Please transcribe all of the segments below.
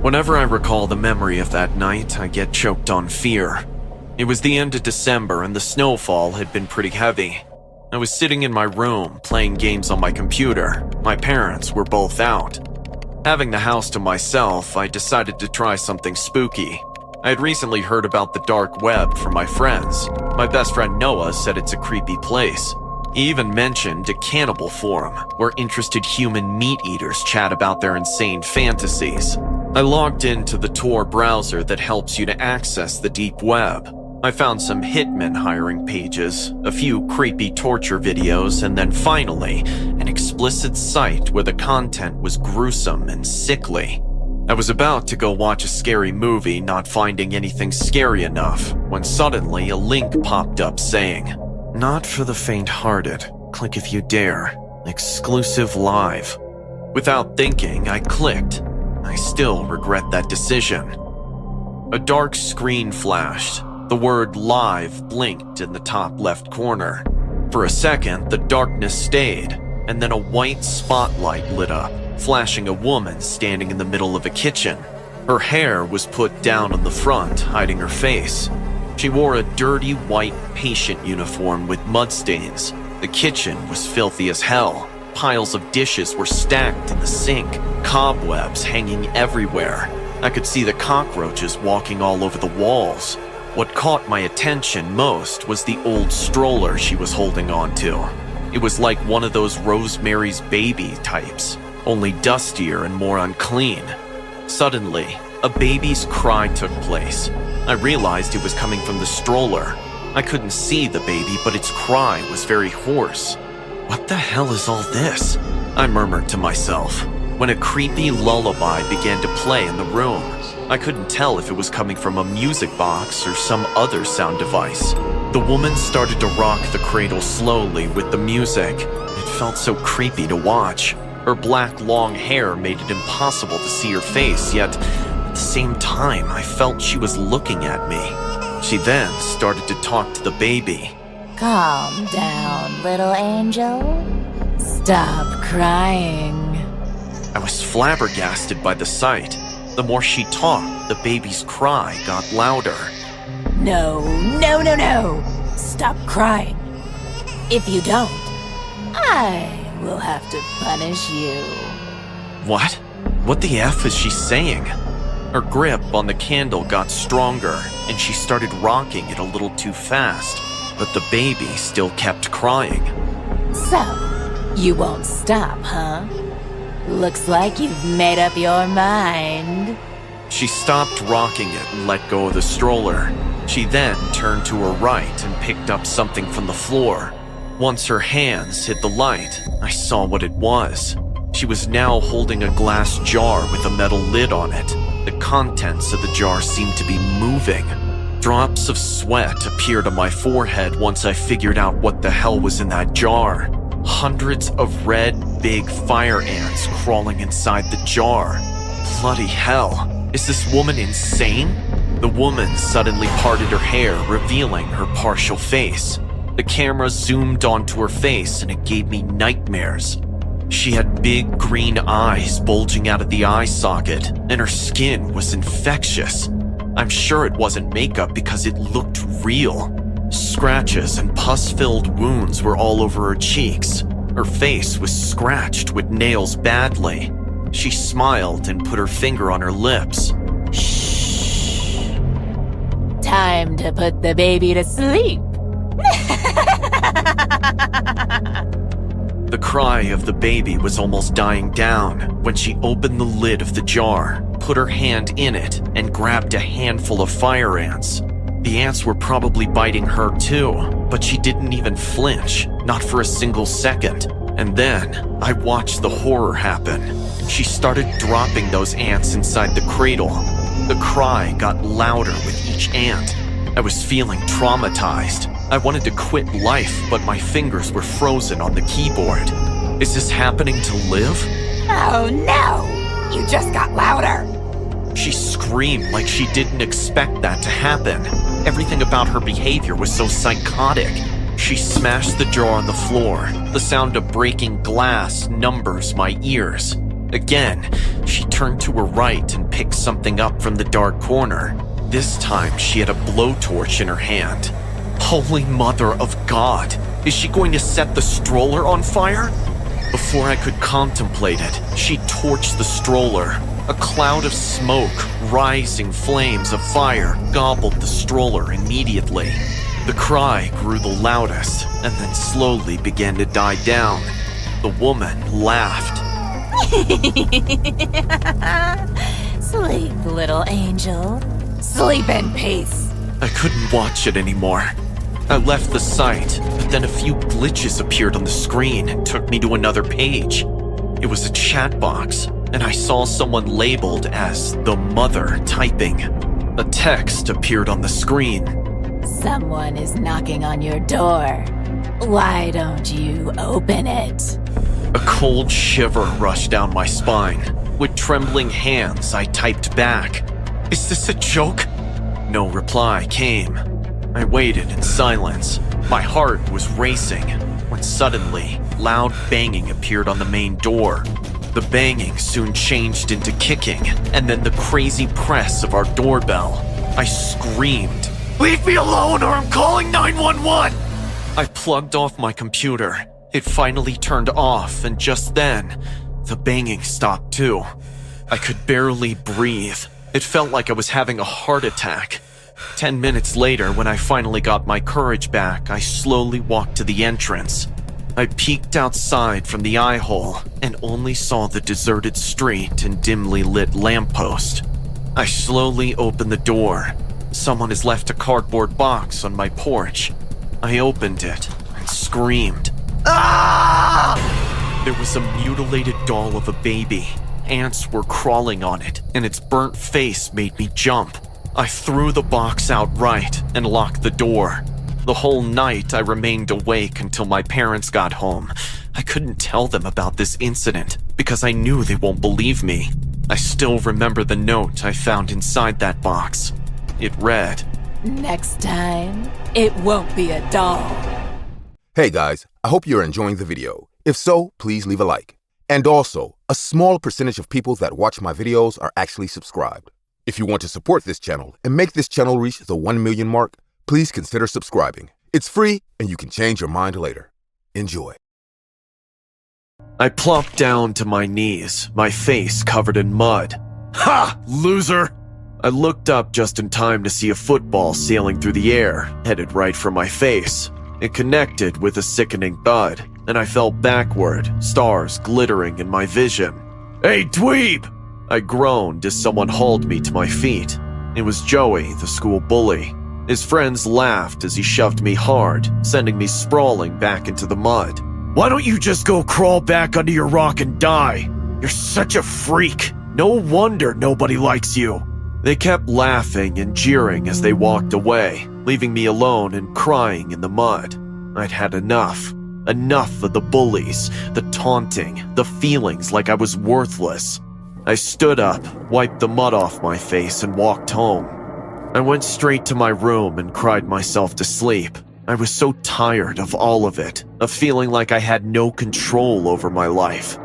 Whenever I recall the memory of that night, I get choked on fear. It was the end of December and the snowfall had been pretty heavy. I was sitting in my room playing games on my computer. My parents were both out. Having the house to myself, I decided to try something spooky. I had recently heard about the dark web from my friends. My best friend Noah said it's a creepy place. He even mentioned a cannibal forum where interested human meat eaters chat about their insane fantasies. I logged into the Tor browser that helps you to access the deep web. I found some hitmen hiring pages, a few creepy torture videos, and then finally, an explicit site where the content was gruesome and sickly. I was about to go watch a scary movie, not finding anything scary enough, when suddenly a link popped up saying, "Not for the faint-hearted. Click if you dare. Exclusive live." Without thinking, I clicked. I still regret that decision. A dark screen flashed. The word live blinked in the top left corner. For a second, the darkness stayed, and then a white spotlight lit up, flashing a woman standing in the middle of a kitchen. Her hair was put down on the front, hiding her face. She wore a dirty white patient uniform with mud stains. The kitchen was filthy as hell. Piles of dishes were stacked in the sink, cobwebs hanging everywhere. I could see the cockroaches walking all over the walls. What caught my attention most was the old stroller she was holding onto. It was like one of those Rosemary's Baby types, only dustier and more unclean. Suddenly, a baby's cry took place. I realized it was coming from the stroller. I couldn't see the baby, but its cry was very hoarse. What the hell is all this? I murmured to myself, when a creepy lullaby began to play in the room. I couldn't tell if it was coming from a music box or some other sound device. The woman started to rock the cradle slowly with the music. It felt so creepy to watch. Her black long hair made it impossible to see her face, yet at the same time I felt she was looking at me. She then started to talk to the baby. Calm down, little angel. Stop crying. I was flabbergasted by the sight. The more she talked, the baby's cry got louder. No. Stop crying. If you don't, I will have to punish you. What? What the F is she saying? Her grip on the candle got stronger, and she started rocking it a little too fast, but the baby still kept crying. So, you won't stop, huh? Looks like you've made up your mind. She stopped rocking it and let go of the stroller. She then turned to her right and picked up something from the floor. Once her hands hit the light, I saw what it was. She was now holding a glass jar with a metal lid on it. The contents of the jar seemed to be moving. Drops of sweat appeared on my forehead once I figured out what the hell was in that jar. Hundreds of red, big fire ants crawling inside the jar. Bloody hell. Is this woman insane? The woman suddenly parted her hair, revealing her partial face. The camera zoomed onto her face and it gave me nightmares. She had big green eyes bulging out of the eye socket, and her skin was infectious. I'm sure it wasn't makeup because it looked real. Scratches and pus-filled wounds were all over her cheeks. Her face was scratched with nails badly. She smiled and put her finger on her lips. Shh. Time to put the baby to sleep. The cry of the baby was almost dying down when she opened the lid of the jar, put her hand in it, and grabbed a handful of fire ants. The ants were probably biting her too, but she didn't even flinch, not for a single second. And then I watched the horror happen. She started dropping those ants inside the cradle. The cry got louder with each ant. I was feeling traumatized. I wanted to quit life, but my fingers were frozen on the keyboard. Is this happening to Liv? Oh no! You just got louder! She screamed like she didn't expect that to happen. Everything about her behavior was so psychotic. She smashed the jar on the floor. The sound of breaking glass numbs my ears. Again, she turned to her right and picked something up from the dark corner. This time, she had a blowtorch in her hand. Holy Mother of God! Is she going to set the stroller on fire? Before I could contemplate it, she torched the stroller. A cloud of smoke, rising flames of fire gobbled the stroller immediately. The cry grew the loudest and then slowly began to die down. The woman laughed. Sleep, little angel. Sleep in peace. I couldn't watch it anymore. I left the site, but then a few glitches appeared on the screen and took me to another page. It was a chat box, and I saw someone labeled as the mother typing. A text appeared on the screen. Someone is knocking on your door. Why don't you open it? A cold shiver rushed down my spine. With trembling hands, I typed back, "Is this a joke?" No reply came. I waited in silence. My heart was racing when suddenly, loud banging appeared on the main door. The banging soon changed into kicking, and then the crazy press of our doorbell. I screamed, "Leave me alone or I'm calling 911!" I plugged off my computer. It finally turned off, and just then, the banging stopped too. I could barely breathe. It felt like I was having a heart attack. 10 minutes later, when I finally got my courage back, I slowly walked to the entrance. I peeked outside from the eye hole and only saw the deserted street and dimly lit lamppost. I slowly opened the door. Someone has left a cardboard box on my porch. I opened it and screamed. Ah! There was a mutilated doll of a baby. Ants were crawling on it, and its burnt face made me jump. I threw the box outright and locked the door. The whole night I remained awake until my parents got home. I couldn't tell them about this incident because I knew they won't believe me. I still remember the note I found inside that box. It read, Next time, it won't be a doll. Hey guys, I hope you're enjoying the video. If so, please leave a like. And also, a small percentage of people that watch my videos are actually subscribed. If you want to support this channel and make this channel reach the 1 million mark, please consider subscribing. It's free and you can change your mind later. Enjoy. I plopped down to my knees, my face covered in mud. Ha! Loser! I looked up just in time to see a football sailing through the air, headed right for my face. It connected with a sickening thud, and I fell backward, stars glittering in my vision. Hey, dweeb! I groaned as someone hauled me to my feet. It was Joey, the school bully. His friends laughed as he shoved me hard, sending me sprawling back into the mud. Why don't you just go crawl back under your rock and die? You're such a freak. No wonder nobody likes you. They kept laughing and jeering as they walked away, leaving me alone and crying in the mud. I'd had enough. Enough of the bullies, the taunting, the feelings like I was worthless. I stood up, wiped the mud off my face, and walked home. I went straight to my room and cried myself to sleep. I was so tired of all of it, of feeling like I had no control over my life.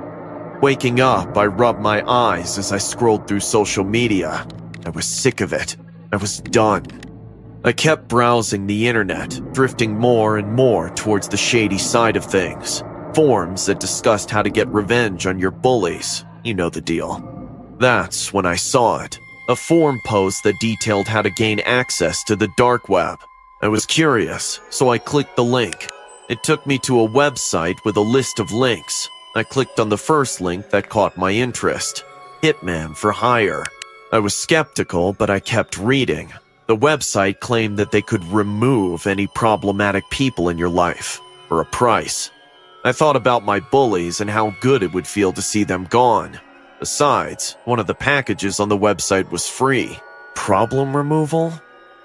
Waking up, I rubbed my eyes as I scrolled through social media. I was sick of it. I was done. I kept browsing the internet, drifting more and more towards the shady side of things. Forums that discussed how to get revenge on your bullies. You know the deal. That's when I saw it. A forum post that detailed how to gain access to the dark web. I was curious, so I clicked the link. It took me to a website with a list of links. I clicked on the first link that caught my interest. Hitman for hire. I was skeptical, but I kept reading. The website claimed that they could remove any problematic people in your life for a price. I thought about my bullies and how good it would feel to see them gone. Besides, one of the packages on the website was free. Problem removal?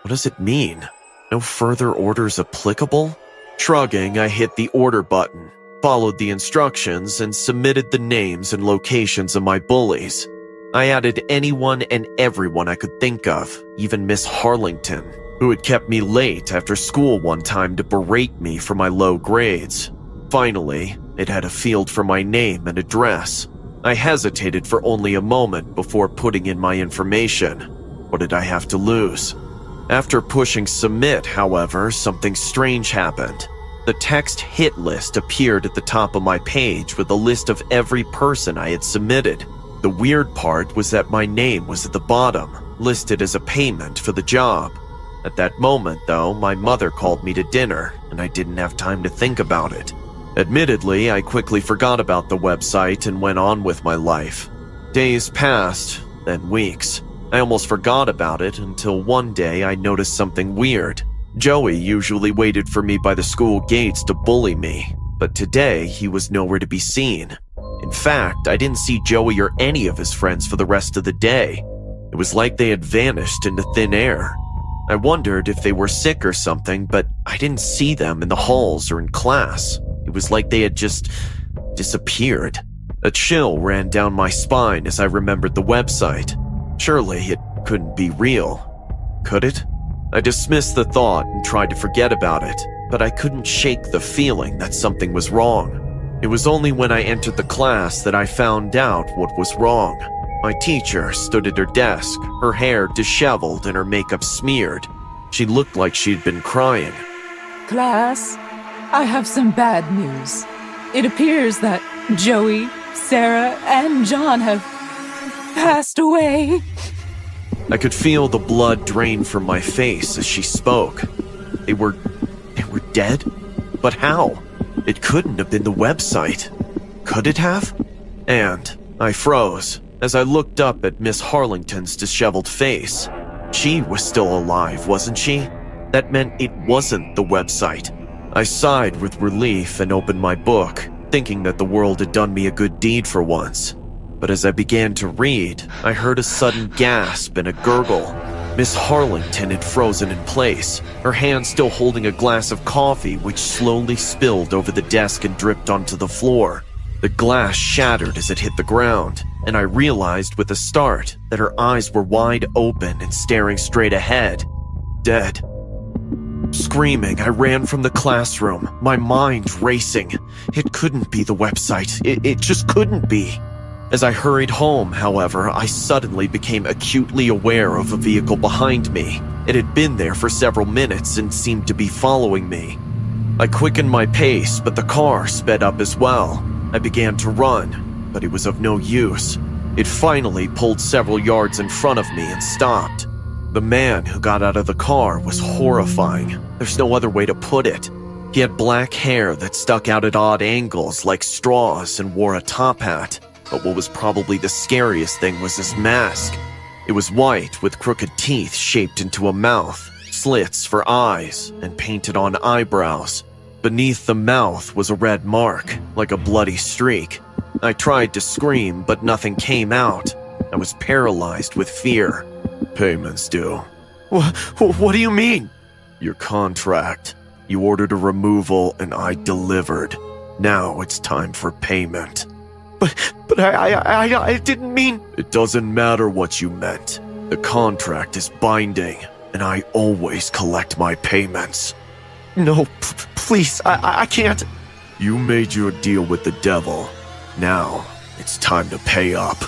What does it mean? No further orders applicable? Shrugging, I hit the order button, followed the instructions, and submitted the names and locations of my bullies. I added anyone and everyone I could think of, even Miss Harlington, who had kept me late after school one time to berate me for my low grades. Finally, it had a field for my name and address. I hesitated for only a moment before putting in my information. What did I have to lose? After pushing submit, however, something strange happened. The text hit list appeared at the top of my page with a list of every person I had submitted. The weird part was that my name was at the bottom, listed as a payment for the job. At that moment, though, my mother called me to dinner, and I didn't have time to think about it. Admittedly, I quickly forgot about the website and went on with my life. Days passed, then weeks. I almost forgot about it until one day I noticed something weird. Joey usually waited for me by the school gates to bully me, but today he was nowhere to be seen. In fact, I didn't see Joey or any of his friends for the rest of the day. It was like they had vanished into thin air. I wondered if they were sick or something, but I didn't see them in the halls or in class. It was like they had just disappeared. A chill ran down my spine as I remembered the website. Surely it couldn't be real. Could it? I dismissed the thought and tried to forget about it, but I couldn't shake the feeling that something was wrong. It was only when I entered the class that I found out what was wrong. My teacher stood at her desk, her hair disheveled and her makeup smeared. She looked like she'd been crying. Class, I have some bad news. It appears that Joey, Sarah, and John have passed away. I could feel the blood drain from my face as she spoke. They were dead? But how? It couldn't have been the website. Could it have? And I froze as I looked up at Miss Harlington's disheveled face. She was still alive, wasn't she? That meant it wasn't the website. I sighed with relief and opened my book, thinking that the world had done me a good deed for once. But as I began to read, I heard a sudden gasp and a gurgle. Miss Harlington had frozen in place, her hand still holding a glass of coffee which slowly spilled over the desk and dripped onto the floor. The glass shattered as it hit the ground, and I realized with a start that her eyes were wide open and staring straight ahead. Dead. Screaming, I ran from the classroom, my mind racing. It couldn't be the website. It just couldn't be. As I hurried home, however, I suddenly became acutely aware of a vehicle behind me. It had been there for several minutes and seemed to be following me. I quickened my pace, but the car sped up as well. I began to run, but it was of no use. It finally pulled several yards in front of me and stopped. The man who got out of the car was horrifying. There's no other way to put it. He had black hair that stuck out at odd angles like straws and wore a top hat. But what was probably the scariest thing was his mask. It was white with crooked teeth shaped into a mouth, slits for eyes, and painted on eyebrows. Beneath the mouth was a red mark, like a bloody streak. I tried to scream, but nothing came out. I was paralyzed with fear. Payments due. What do you mean? Your contract. You ordered a removal and I delivered. Now it's time for payment. But I didn't mean... It doesn't matter what you meant. The contract is binding, and I always collect my payments. No, please, I can't. You made your deal with the devil. Now, it's time to pay up.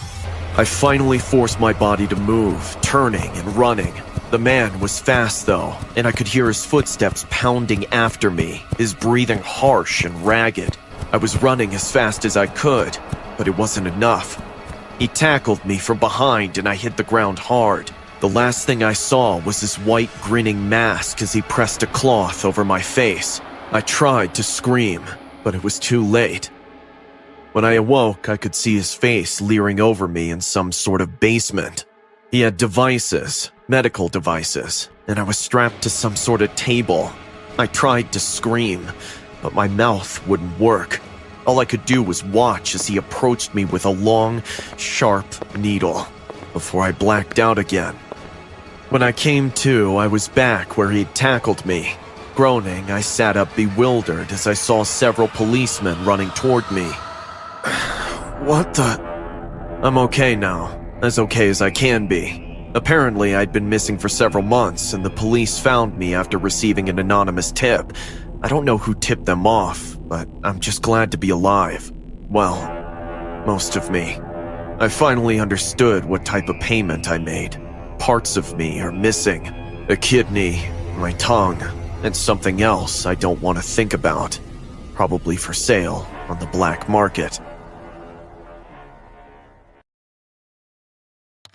I finally forced my body to move, turning and running. The man was fast, though, and I could hear his footsteps pounding after me, his breathing harsh and ragged. I was running as fast as I could, but it wasn't enough. He tackled me from behind and I hit the ground hard. The last thing I saw was his white grinning mask as he pressed a cloth over my face. I tried to scream, but it was too late. When I awoke, I could see his face leering over me in some sort of basement. He had devices, medical devices, and I was strapped to some sort of table. I tried to scream, but my mouth wouldn't work. All I could do was watch as he approached me with a long, sharp needle, before I blacked out again. When I came to, I was back where he'd tackled me. Groaning, I sat up bewildered as I saw several policemen running toward me. What the... I'm okay now, as okay as I can be. Apparently, I'd been missing for several months, and the police found me after receiving an anonymous tip. I don't know who tipped them off, but I'm just glad to be alive. Well, most of me. I finally understood what type of payment I made. Parts of me are missing. A kidney, my tongue, and something else I don't want to think about. Probably for sale on the black market.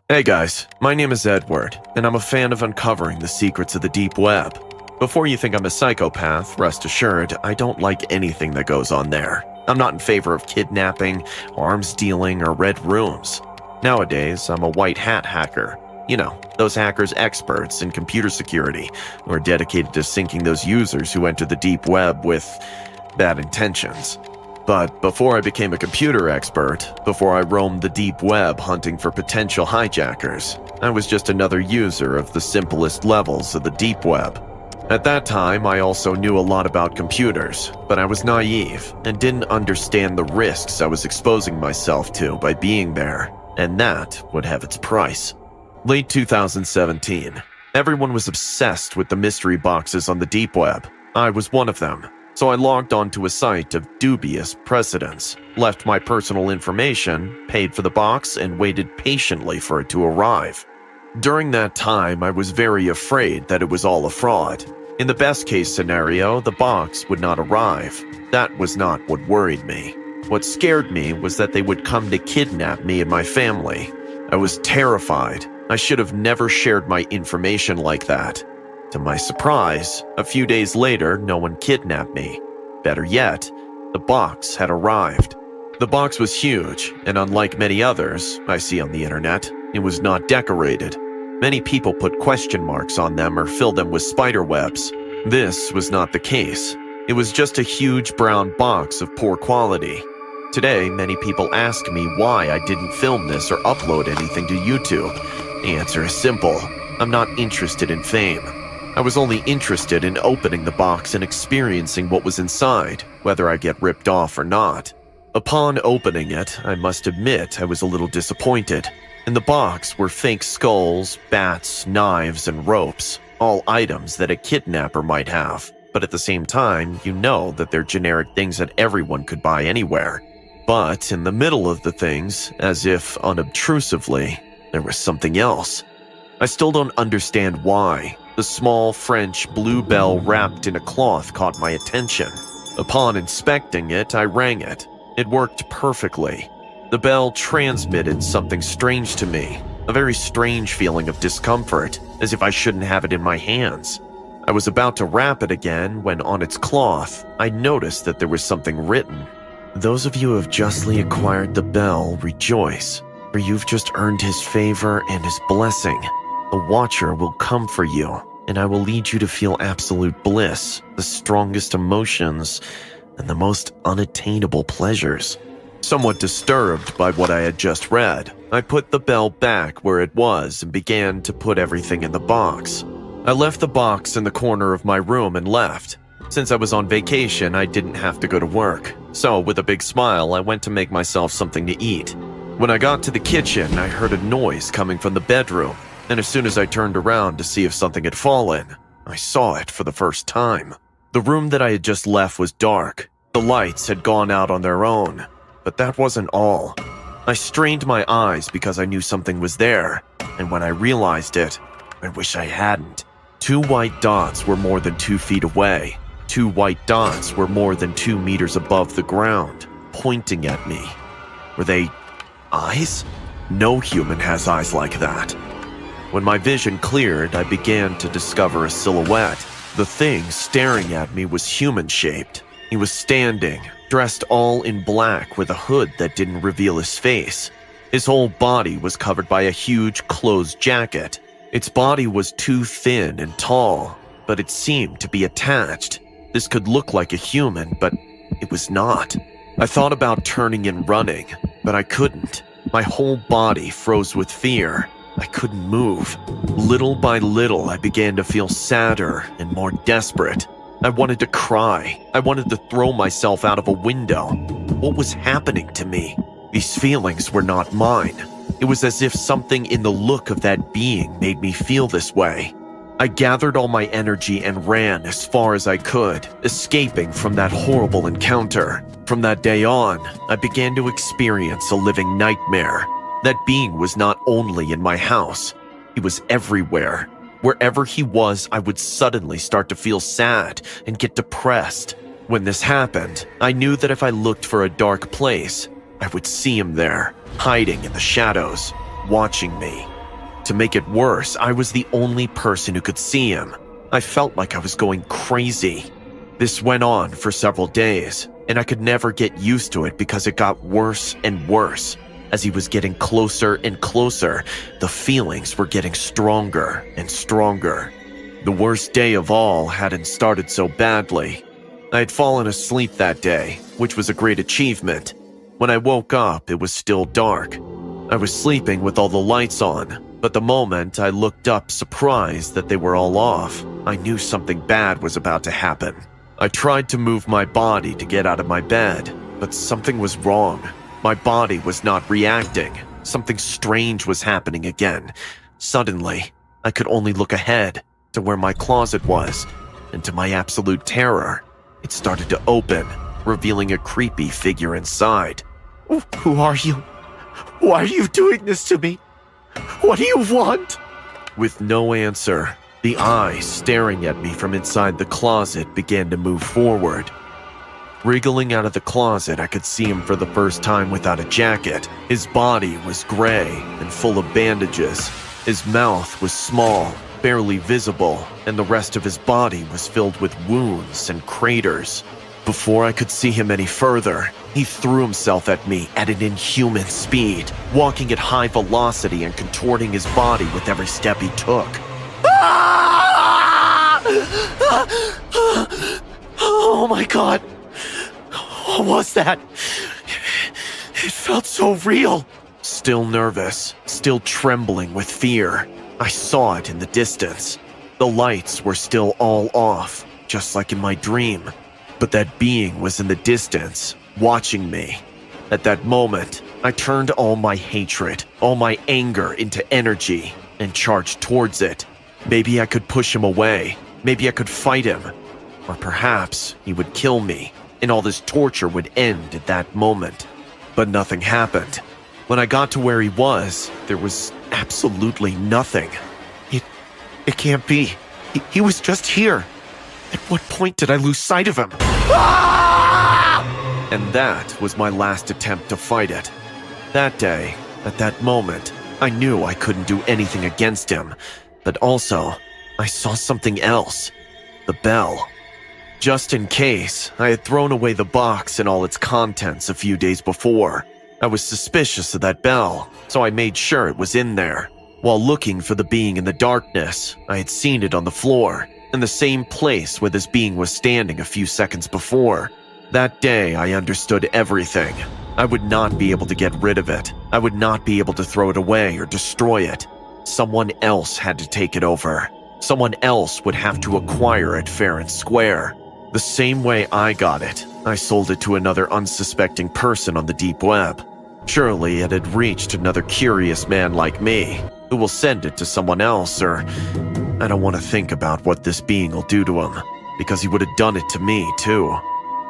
Hey guys, my name is Edward, and I'm a fan of uncovering the secrets of the deep web. Before you think I'm a psychopath, rest assured, I don't like anything that goes on there. I'm not in favor of kidnapping, arms dealing, or red rooms. Nowadays, I'm a white hat hacker. You know, those hackers experts in computer security who are dedicated to sinking those users who enter the deep web with bad intentions. But before I became a computer expert, before I roamed the deep web hunting for potential hijackers, I was just another user of the simplest levels of the deep web. At that time, I also knew a lot about computers, but I was naive and didn't understand the risks I was exposing myself to by being there, and that would have its price. Late 2017. Everyone was obsessed with the mystery boxes on the deep web. I was one of them. So I logged onto a site of dubious precedence, left my personal information, paid for the box, and waited patiently for it to arrive. During that time, I was very afraid that it was all a fraud. In the best case scenario, the box would not arrive. That was not what worried me. What scared me was that they would come to kidnap me and my family. I was terrified. I should have never shared my information like that. To my surprise, a few days later, no one kidnapped me. Better yet, the box had arrived. The box was huge, and unlike many others I see on the internet, it was not decorated. Many people put question marks on them or fill them with spider webs. This was not the case. It was just a huge brown box of poor quality. Today, many people ask me why I didn't film this or upload anything to YouTube. The answer is simple. I'm not interested in fame. I was only interested in opening the box and experiencing what was inside, whether I get ripped off or not. Upon opening it, I must admit I was a little disappointed. In the box were fake skulls, bats, knives, and ropes, all items that a kidnapper might have. But at the same time, you know that they're generic things that everyone could buy anywhere. But in the middle of the things, as if unobtrusively, there was something else. I still don't understand why. The small French blue bell wrapped in a cloth caught my attention. Upon inspecting it, I rang it. It worked perfectly. The bell transmitted something strange to me, a very strange feeling of discomfort, as if I shouldn't have it in my hands. I was about to wrap it again when on its cloth, I noticed that there was something written. Those of you who have justly acquired the bell, rejoice, for you've just earned his favor and his blessing. The Watcher will come for you, and I will lead you to feel absolute bliss, the strongest emotions, and the most unattainable pleasures. Somewhat disturbed by what I had just read, I put the bell back where it was and began to put everything in the box. I left the box in the corner of my room and left. Since I was on vacation, I didn't have to go to work. So, with a big smile, I went to make myself something to eat. When I got to the kitchen, I heard a noise coming from the bedroom. And as soon as I turned around to see if something had fallen, I saw it for the first time. The room that I had just left was dark. The lights had gone out on their own. But that wasn't all. I strained my eyes because I knew something was there. And when I realized it, I wish I hadn't. 2 white dots were more than 2 feet away. 2 white dots were more than 2 meters above the ground, pointing at me. Were they eyes? No human has eyes like that. When my vision cleared, I began to discover a silhouette. The thing staring at me was human-shaped. He was standing, dressed all in black with a hood that didn't reveal his face. His whole body was covered by a huge closed jacket. Its body was too thin and tall, but it seemed to be attached. This could look like a human, but it was not. I thought about turning and running, but I couldn't. My whole body froze with fear. I couldn't move. Little by little, I began to feel sadder and more desperate. I wanted to cry. I wanted to throw myself out of a window. What was happening to me? These feelings were not mine. It was as if something in the look of that being made me feel this way. I gathered all my energy and ran as far as I could, escaping from that horrible encounter. From that day on, I began to experience a living nightmare. That being was not only in my house, he was everywhere. Wherever he was, I would suddenly start to feel sad and get depressed. When this happened, I knew that if I looked for a dark place, I would see him there, hiding in the shadows, watching me. To make it worse, I was the only person who could see him. I felt like I was going crazy. This went on for several days, and I could never get used to it because it got worse and worse. As he was getting closer and closer, the feelings were getting stronger and stronger. The worst day of all hadn't started so badly. I had fallen asleep that day, which was a great achievement. When I woke up, it was still dark. I was sleeping with all the lights on, but the moment I looked up surprised that they were all off, I knew something bad was about to happen. I tried to move my body to get out of my bed, but something was wrong. My body was not reacting. Something strange was happening again. Suddenly, I could only look ahead to where my closet was, and to my absolute terror, it started to open, revealing a creepy figure inside. Who are you? Why are you doing this to me? What do you want? With no answer, the eye staring at me from inside the closet began to move forward. Wriggling out of the closet, I could see him for the first time without a jacket. His body was gray and full of bandages. His mouth was small, barely visible, and the rest of his body was filled with wounds and craters. Before I could see him any further, he threw himself at me at an inhuman speed, walking at high velocity and contorting his body with every step he took. Oh my God! What was that? It felt so real. Still nervous, still trembling with fear, I saw it in the distance. The lights were still all off, just like in my dream. But that being was in the distance, watching me. At that moment, I turned all my hatred, all my anger into energy, and charged towards it. Maybe I could push him away. Maybe I could fight him. Or perhaps he would kill me, and all this torture would end at that moment. But nothing happened. When I got to where he was, there was absolutely nothing. It can't be. He was just here. At what point did I lose sight of him? And that was my last attempt to fight it. That day, at that moment, I knew I couldn't do anything against him. But also, I saw something else. The bell. Just in case, I had thrown away the box and all its contents a few days before. I was suspicious of that bell, so I made sure it was in there. While looking for the being in the darkness, I had seen it on the floor, in the same place where this being was standing a few seconds before. That day, I understood everything. I would not be able to get rid of it. I would not be able to throw it away or destroy it. Someone else had to take it over. Someone else would have to acquire it fair and square. The same way I got it, I sold it to another unsuspecting person on the deep web. Surely it had reached another curious man like me, who will send it to someone else, or I don't want to think about what this being will do to him, because he would have done it to me too.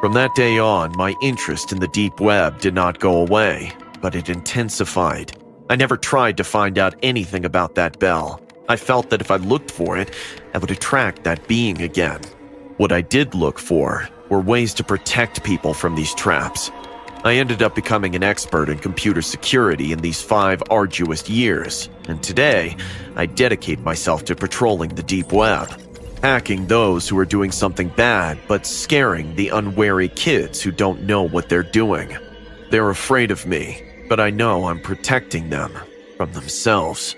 From that day on, my interest in the deep web did not go away, but it intensified. I never tried to find out anything about that bell. I felt that if I looked for it, I would attract that being again. What I did look for were ways to protect people from these traps. I ended up becoming an expert in computer security in these 5 arduous years, and today, I dedicate myself to patrolling the deep web, hacking those who are doing something bad but scaring the unwary kids who don't know what they're doing. They're afraid of me, but I know I'm protecting them from themselves.